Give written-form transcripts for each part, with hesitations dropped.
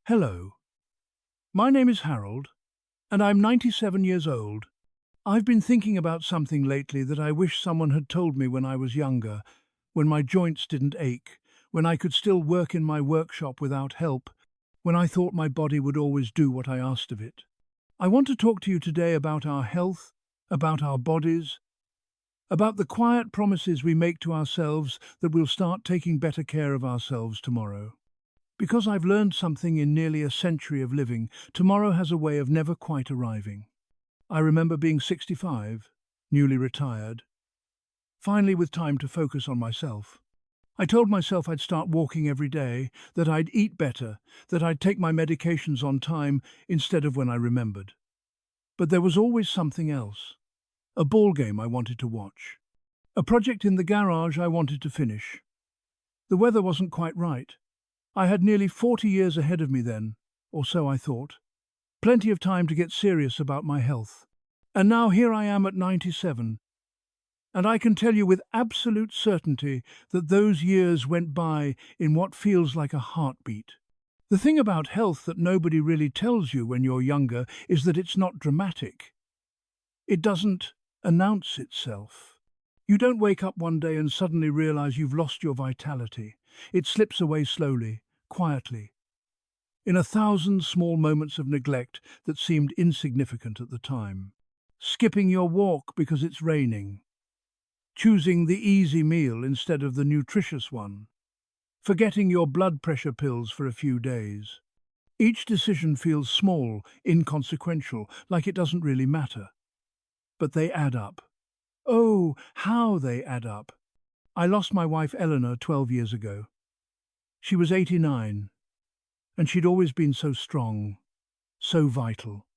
Hello, my name is Harold, and I'm 97 years old. I've been thinking about something lately that I wish someone had told me when I was younger, when my joints didn't ache, when I could still work in my workshop without help, when I thought my body would always do what I asked of it. I want to talk to you today about our health, about our bodies, about the quiet promises we make to ourselves that we'll start taking better care of ourselves tomorrow. Because I've learned something in nearly a century of living, tomorrow has a way of never quite arriving. I remember being 65, newly retired, finally with time to focus on myself. I told myself I'd start walking every day, that I'd eat better, that I'd take my medications on time instead of when I remembered. But there was always something else. A ball game I wanted to watch. A project in the garage I wanted to finish. The weather wasn't quite right. I had nearly 40 years ahead of me then, or so I thought. Plenty of time to get serious about my health. And now here I am at 97, and I can tell you with absolute certainty that those years went by in what feels like a heartbeat. The thing about health that nobody really tells you when you're younger is that it's not dramatic. It doesn't announce itself. You don't wake up one day and suddenly realize you've lost your vitality. It slips away slowly, quietly, in 1,000 small moments of neglect that seemed insignificant at the time. Skipping your walk because it's raining. Choosing the easy meal instead of the nutritious one. Forgetting your blood pressure pills for a few days. Each decision feels small, inconsequential, like it doesn't really matter. But they add up. Oh, how they add up. I lost my wife Eleanor 12 years ago. She was 89, and she'd always been so strong, so vital.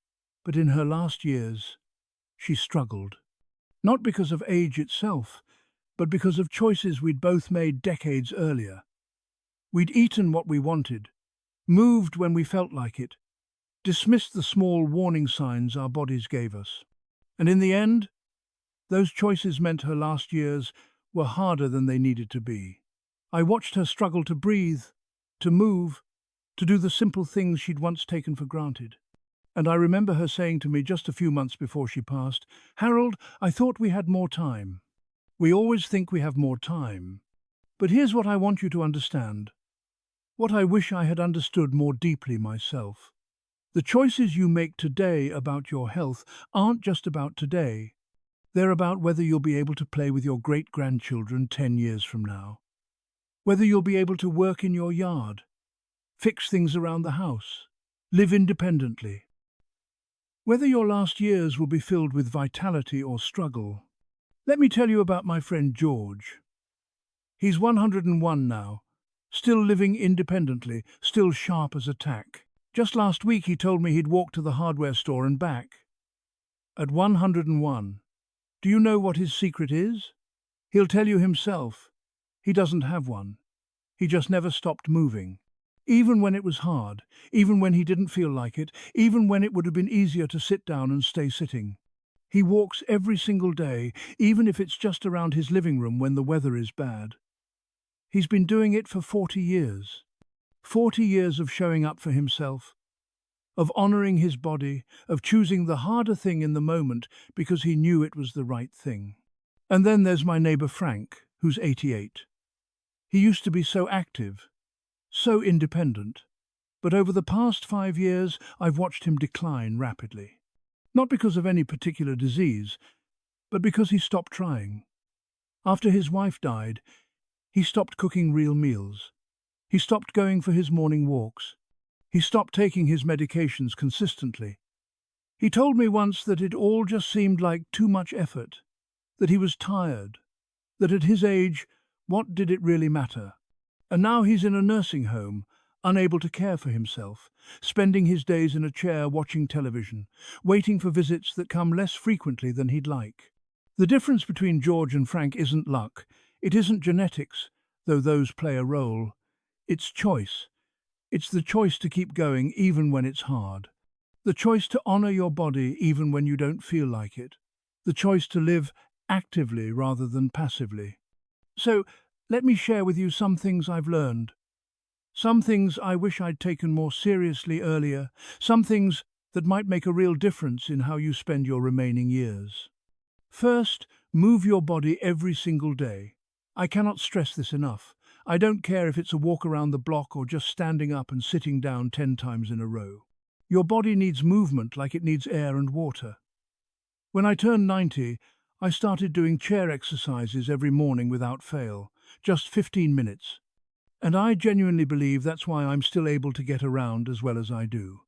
But in her last years, she struggled. Not because of age itself, but because of choices we'd both made decades earlier. We'd eaten what we wanted, moved when we felt like it, dismissed the small warning signs our bodies gave us. And in the end, those choices meant her last years were harder than they needed to be. I watched her struggle to breathe, to move, to do the simple things she'd once taken for granted. And I remember her saying to me just a few months before she passed, "Harold, I thought we had more time." We always think we have more time. But here's what I want you to understand. What I wish I had understood more deeply myself. The choices you make today about your health aren't just about today. They're about whether you'll be able to play with your great-grandchildren 10 years from now. Whether you'll be able to work in your yard, fix things around the house, live independently. Whether your last years will be filled with vitality or struggle. Let me tell you about my friend George. He's 101 now, still living independently, still sharp as a tack. Just last week he told me he'd walk to the hardware store and back. At 101. Do you know what his secret is? He'll tell you himself. He doesn't have one. He just never stopped moving. Even when it was hard, even when he didn't feel like it, even when it would have been easier to sit down and stay sitting. He walks every single day, even if it's just around his living room when the weather is bad. He's been doing it for 40 years. 40 years of showing up for himself, of honoring his body, of choosing the harder thing in the moment because he knew it was the right thing. And then there's my neighbor Frank, who's 88. He used to be so active, so independent. But over the past 5 years, I've watched him decline rapidly. Not because of any particular disease, but because he stopped trying. After his wife died, he stopped cooking real meals. He stopped going for his morning walks. He stopped taking his medications consistently. He told me once that it all just seemed like too much effort, that he was tired, that at his age, what did it really matter? And now he's in a nursing home, unable to care for himself, spending his days in a chair watching television, waiting for visits that come less frequently than he'd like. The difference between George and Frank isn't luck. It isn't genetics, though those play a role. It's choice. It's the choice to keep going even when it's hard. The choice to honor your body even when you don't feel like it. The choice to live actively rather than passively. So, let me share with you some things I've learned. Some things I wish I'd taken more seriously earlier, some things that might make a real difference in how you spend your remaining years. First, move your body every single day. I cannot stress this enough. I don't care if it's a walk around the block or just standing up and sitting down 10 times in a row. Your body needs movement like it needs air and water. When I turned 90, I started doing chair exercises every morning without fail, just 15 minutes. And I genuinely believe that's why I'm still able to get around as well as I do.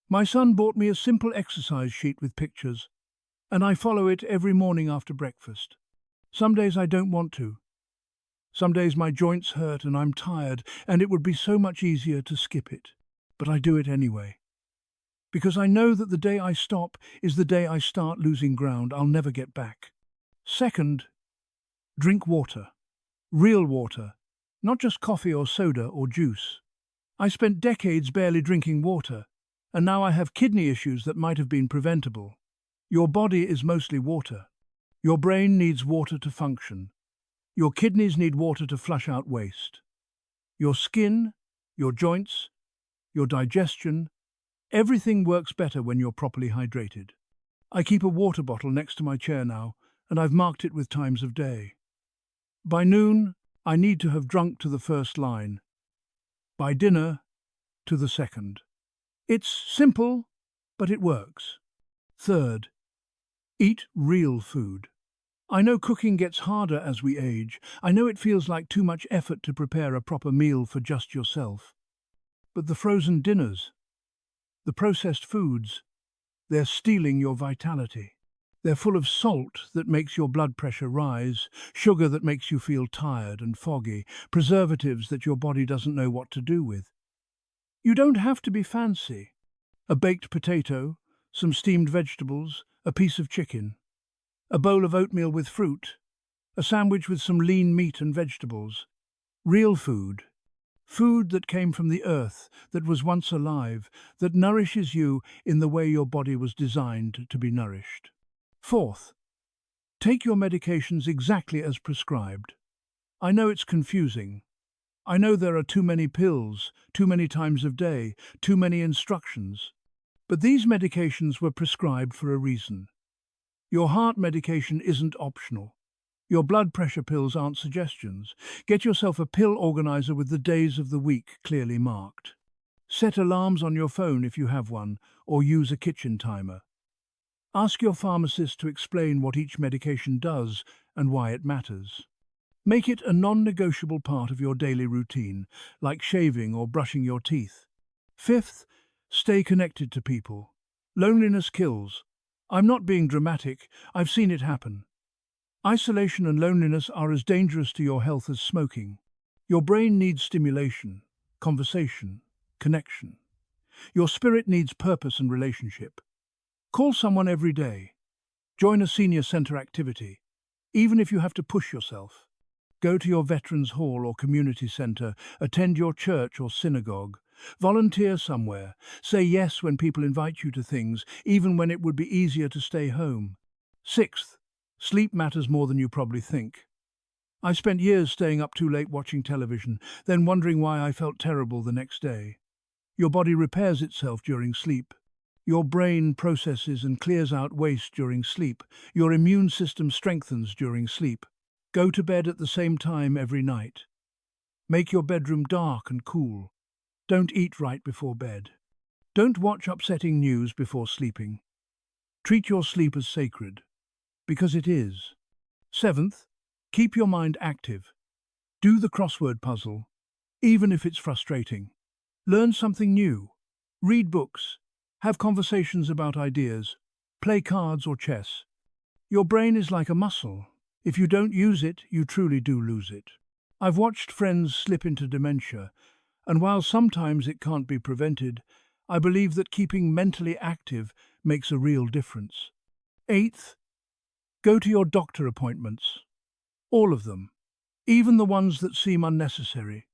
My son bought me a simple exercise sheet with pictures, and I follow it every morning after breakfast. Some days I don't want to. Some days my joints hurt and I'm tired, and it would be so much easier to skip it. But I do it anyway. Because I know that the day I stop is the day I start losing ground I'll never get back. Second, drink water. Real water. Not just coffee or soda or juice. I spent decades barely drinking water, and now I have kidney issues that might have been preventable. Your body is mostly water. Your brain needs water to function. Your kidneys need water to flush out waste. Your skin, your joints, your digestion, everything works better when you're properly hydrated. I keep a water bottle next to my chair now, and I've marked it with times of day. By noon, I need to have drunk to the first line. By dinner, to the second. It's simple, but it works. Third, eat real food. I know cooking gets harder as we age. I know it feels like too much effort to prepare a proper meal for just yourself. But the frozen dinners, the processed foods, they're stealing your vitality. They're full of salt that makes your blood pressure rise, sugar that makes you feel tired and foggy, preservatives that your body doesn't know what to do with. You don't have to be fancy. A baked potato, some steamed vegetables, a piece of chicken, a bowl of oatmeal with fruit, a sandwich with some lean meat and vegetables. Real food. Food that came from the earth, that was once alive, that nourishes you in the way your body was designed to be nourished. Fourth, take your medications exactly as prescribed. I know it's confusing. I know there are too many pills, too many times of day, too many instructions. But these medications were prescribed for a reason. Your heart medication isn't optional. Your blood pressure pills aren't suggestions. Get yourself a pill organizer with the days of the week clearly marked. Set alarms on your phone if you have one, or use a kitchen timer. Ask your pharmacist to explain what each medication does and why it matters. Make it a non-negotiable part of your daily routine, like shaving or brushing your teeth. Fifth, stay connected to people. Loneliness kills. I'm not being dramatic, I've seen it happen. Isolation and loneliness are as dangerous to your health as smoking. Your brain needs stimulation, conversation, connection. Your spirit needs purpose and relationship. Call someone every day. Join a senior centre activity, even if you have to push yourself. Go to your veterans hall or community centre, attend your church or synagogue. Volunteer somewhere. Say yes when people invite you to things, even when it would be easier to stay home. Sixth, sleep matters more than you probably think. I spent years staying up too late watching television, then wondering why I felt terrible the next day. Your body repairs itself during sleep. Your brain processes and clears out waste during sleep. Your immune system strengthens during sleep. Go to bed at the same time every night. Make your bedroom dark and cool. Don't eat right before bed. Don't watch upsetting news before sleeping. Treat your sleep as sacred, because it is. Seventh, keep your mind active. Do the crossword puzzle, even if it's frustrating. Learn something new. Read books. Have conversations about ideas. Play cards or chess. Your brain is like a muscle. If you don't use it, you truly do lose it. I've watched friends slip into dementia, and while sometimes it can't be prevented, I believe that keeping mentally active makes a real difference. Eighth, go to your doctor appointments. All of them. Even the ones that seem unnecessary.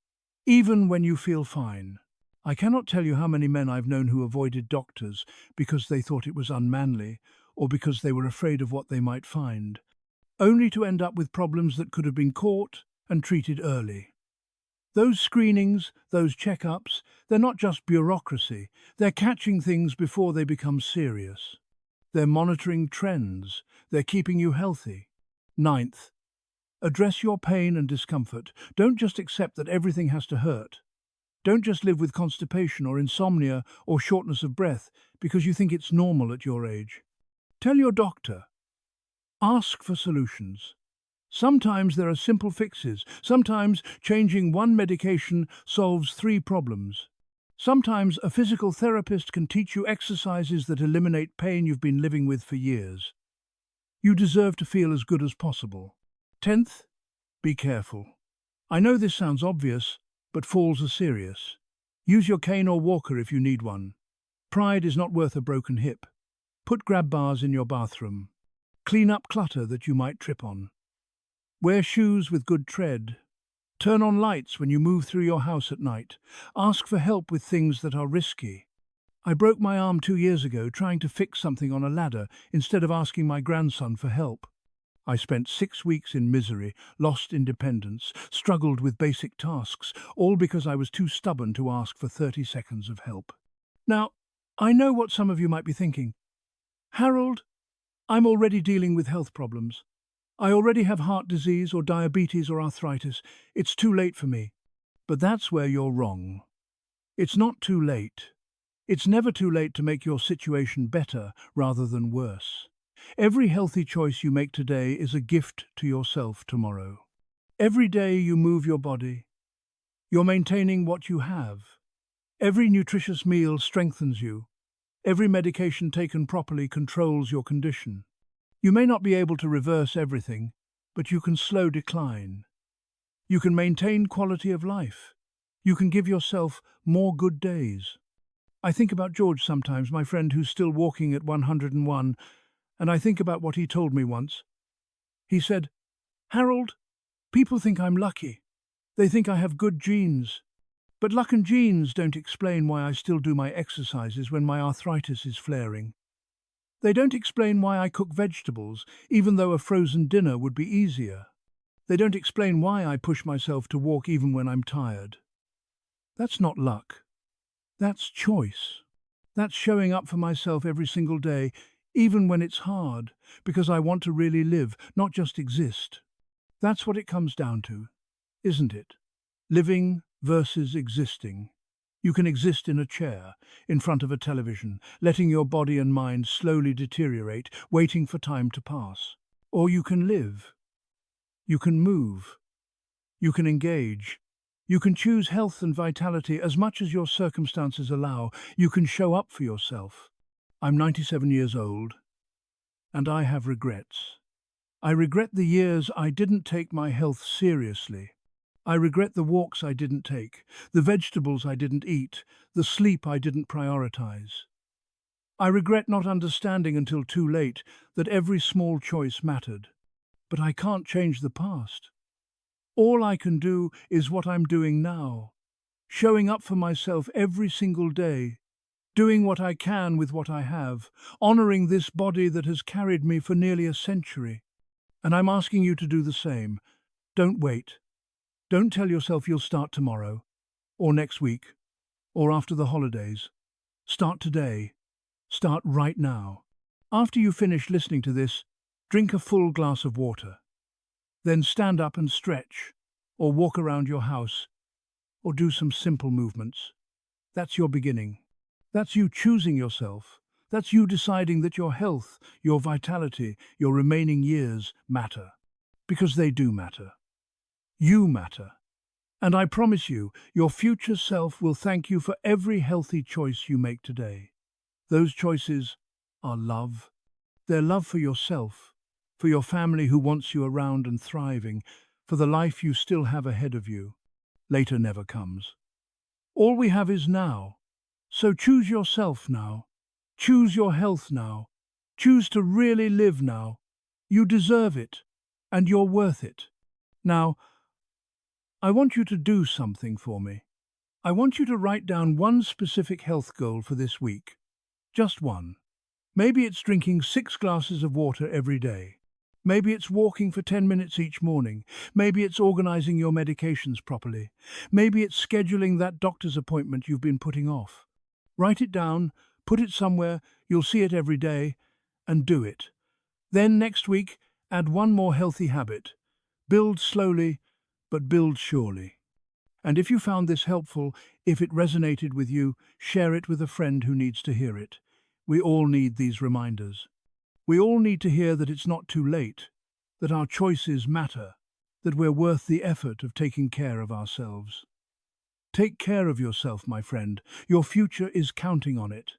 Even when you feel fine. I cannot tell you how many men I've known who avoided doctors because they thought it was unmanly or because they were afraid of what they might find, only to end up with problems that could have been caught and treated early. Those screenings, those checkups, they're not just bureaucracy. They're catching things before they become serious. They're monitoring trends. They're keeping you healthy. Ninth, address your pain and discomfort. Don't just accept that everything has to hurt. Don't just live with constipation or insomnia or shortness of breath because you think it's normal at your age. Tell your doctor. Ask for solutions. Sometimes there are simple fixes. Sometimes changing one medication solves three problems. Sometimes a physical therapist can teach you exercises that eliminate pain you've been living with for years. You deserve to feel as good as possible. 10th, be careful. I know this sounds obvious, but falls are serious. Use your cane or walker if you need one. Pride is not worth a broken hip. Put grab bars in your bathroom. Clean up clutter that you might trip on. Wear shoes with good tread. Turn on lights when you move through your house at night. Ask for help with things that are risky. I broke my arm 2 years ago trying to fix something on a ladder instead of asking my grandson for help. I spent 6 weeks in misery, lost independence, struggled with basic tasks, all because I was too stubborn to ask for 30 seconds of help. Now, I know what some of you might be thinking. Harold, I'm already dealing with health problems. I already have heart disease or diabetes or arthritis. It's too late for me. But that's where you're wrong. It's not too late. It's never too late to make your situation better rather than worse. Every healthy choice you make today is a gift to yourself tomorrow. Every day you move your body, you're maintaining what you have. Every nutritious meal strengthens you. Every medication taken properly controls your condition. You may not be able to reverse everything, but you can slow decline. You can maintain quality of life. You can give yourself more good days. I think about George sometimes, my friend who's still walking at 101, and I think about what he told me once. He said, "Harold, people think I'm lucky. They think I have good genes. But luck and genes don't explain why I still do my exercises when my arthritis is flaring. They don't explain why I cook vegetables, even though a frozen dinner would be easier. They don't explain why I push myself to walk even when I'm tired. That's not luck. That's choice. That's showing up for myself every single day, even when it's hard, because I want to really live, not just exist. That's what it comes down to, isn't it? Living versus existing. You can exist in a chair, in front of a television, letting your body and mind slowly deteriorate, waiting for time to pass. Or you can live. You can move. You can engage. You can choose health and vitality as much as your circumstances allow. You can show up for yourself. I'm 97 years old, and I have regrets. I regret the years I didn't take my health seriously. I regret the walks I didn't take, the vegetables I didn't eat, the sleep I didn't prioritize. I regret not understanding until too late that every small choice mattered. But I can't change the past. All I can do is what I'm doing now, showing up for myself every single day, doing what I can with what I have, honoring this body that has carried me for nearly a century. And I'm asking you to do the same. Don't wait. Don't tell yourself you'll start tomorrow, or next week, or after the holidays. Start today. Start right now. After you finish listening to this, drink a full glass of water. Then stand up and stretch, or walk around your house, or do some simple movements. That's your beginning. That's you choosing yourself. That's you deciding that your health, your vitality, your remaining years matter. Because they do matter. You matter. And I promise you, your future self will thank you for every healthy choice you make today. Those choices are love. They're love for yourself, for your family who wants you around and thriving, for the life you still have ahead of you. Later never comes. All we have is now. So choose yourself now. Choose your health now. Choose to really live now. You deserve it, and you're worth it. Now, I want you to do something for me. I want you to write down one specific health goal for this week. Just one. Maybe it's drinking 6 glasses of water every day. Maybe it's walking for 10 minutes each morning. Maybe it's organizing your medications properly. Maybe it's scheduling that doctor's appointment you've been putting off. Write it down, put it somewhere, you'll see it every day, and do it. Then next week, add one more healthy habit. Build slowly, but build surely. And if you found this helpful, if it resonated with you, share it with a friend who needs to hear it. We all need these reminders. We all need to hear that it's not too late, that our choices matter, that we're worth the effort of taking care of ourselves. Take care of yourself, my friend. Your future is counting on it.